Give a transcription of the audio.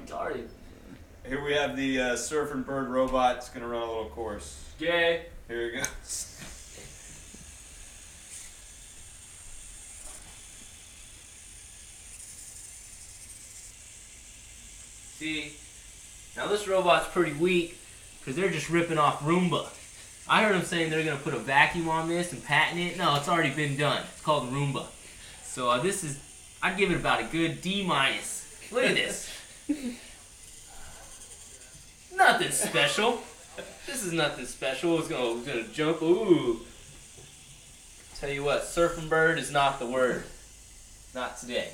retarded. Here we have the Surfin bird robot. It's gonna run a little course. Gay. Here it goes. See, now this robot's pretty weak because they're just ripping off Roomba. I heard them saying they're going to put a vacuum on this and patent it. No, it's already been done. It's called Roomba. So this is, I'd give it about a good D-. Look at this. Nothing special. This is nothing special. It's gonna jump. Ooh. Tell you what, surfing bird is not the word. Not today.